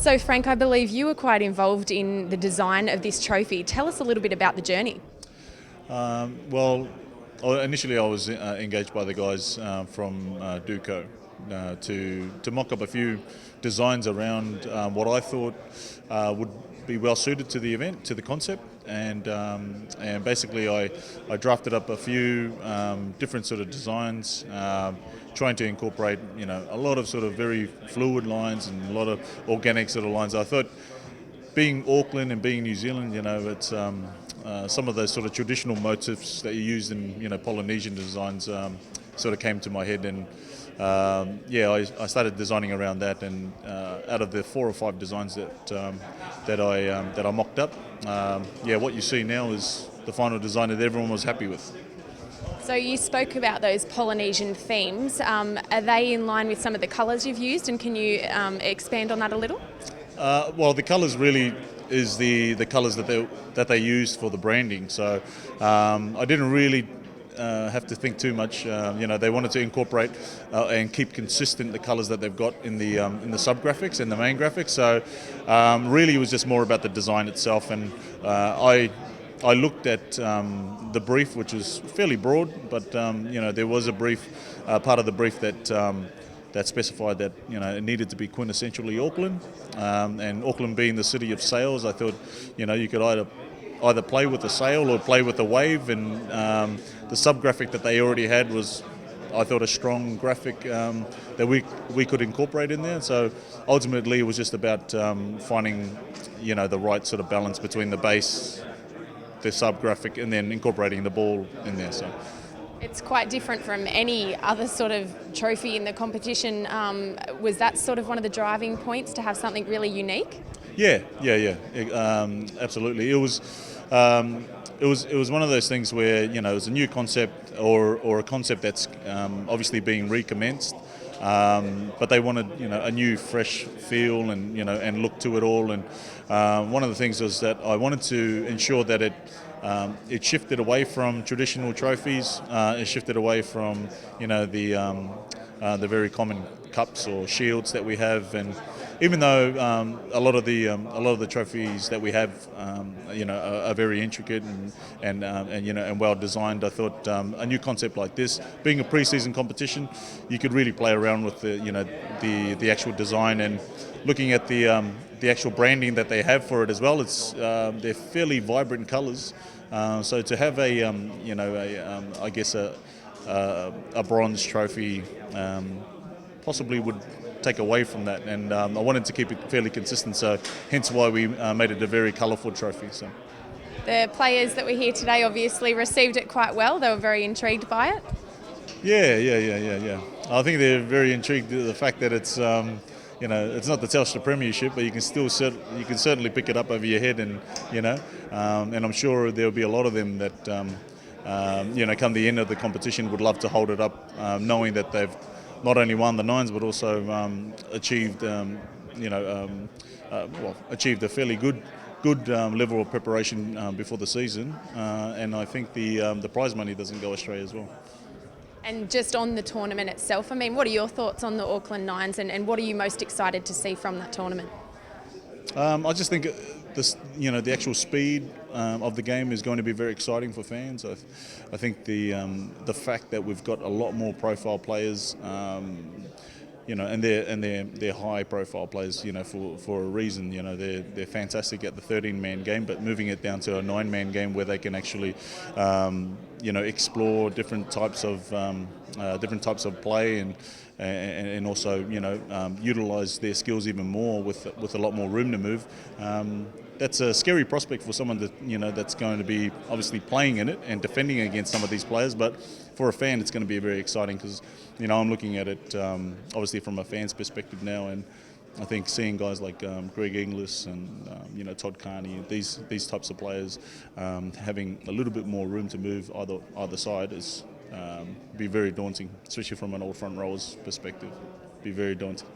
So Frank, I believe you were quite involved in the design of this trophy. Tell us a little bit about the journey. Well, initially I was engaged by the guys from Duco to mock up a few designs around what I thought would be well suited to the event, to the concept, and basically I drafted up a few different sort of designs, trying to incorporate a lot of sort of very fluid lines and a lot of organic sort of lines. I thought, being Auckland and being New Zealand, it's some of those sort of traditional motifs that you use in Polynesian designs sort of came to my head, and I started designing around that. And out of the 4 or 5 designs that I mocked up, what you see now is the final design that everyone was happy with. So you spoke about those Polynesian themes. Are they in line with some of the colours you've used, and can you expand on that a little? Well, the colours really is the colours that they used for the branding. So I didn't really have to think too much. They wanted to incorporate and keep consistent the colours that they've got in the sub graphics and the main graphics. So really, it was just more about the design itself. And I looked at the brief, which was fairly broad, but there was a brief part of the brief that specified that it needed to be quintessentially Auckland, and Auckland being the city of sails, I thought you could either play with the sail or play with the wave, and the sub graphic that they already had was, I thought, a strong graphic that we could incorporate in there. So ultimately it was just about finding the right sort of balance between the base, the sub graphic, and then incorporating the ball in there. So it's quite different from any other sort of trophy in the competition. Was that sort of one of the driving points, to have something really unique? Yeah. Absolutely. It was one of those things where it was a new concept, or a concept that's obviously being recommenced, but they wanted a new, fresh feel and look to it all. And one of the things was that I wanted to ensure that it shifted away from traditional trophies. It shifted away from the very common cups or shields that we have. And even though a lot of the trophies that we have are very intricate and well designed, I thought a new concept like this, being a pre-season competition, you could really play around with the actual design, and looking at the actual branding that they have for it as well. It's they're fairly vibrant colours, so to have I guess a bronze trophy possibly would take away from that, and I wanted to keep it fairly consistent, so hence why we made it a very colourful trophy. So the players that were here today obviously received it quite well. They were very intrigued by it. Yeah. I think they're very intrigued at the fact that it's it's not the Telstra Premiership, but you can certainly pick it up over your head, and and I'm sure there'll be a lot of them that come the end of the competition would love to hold it up, knowing that they've not only won the Nines but also achieved achieved a fairly good level of preparation before the season, and I think the prize money doesn't go astray as well. And just on the tournament itself, I mean, what are your thoughts on the Auckland Nines, and what are you most excited to see from that tournament? I just think the actual speed of the game is going to be very exciting for fans. I think the fact that we've got a lot more profile players, and they're high profile players, for a reason. They're fantastic at the 13-man game, but moving it down to a 9-man game where they can actually explore different types of play, and also utilise their skills even more with a lot more room to move. That's a scary prospect for someone that's going to be obviously playing in it and defending against some of these players. But for a fan, it's going to be very exciting, because I'm looking at it obviously from a fan's perspective now, and I think seeing guys like Greg Inglis and Todd Carney, these types of players having a little bit more room to move either side is be very daunting, especially from an old front rower's perspective. Be very daunting.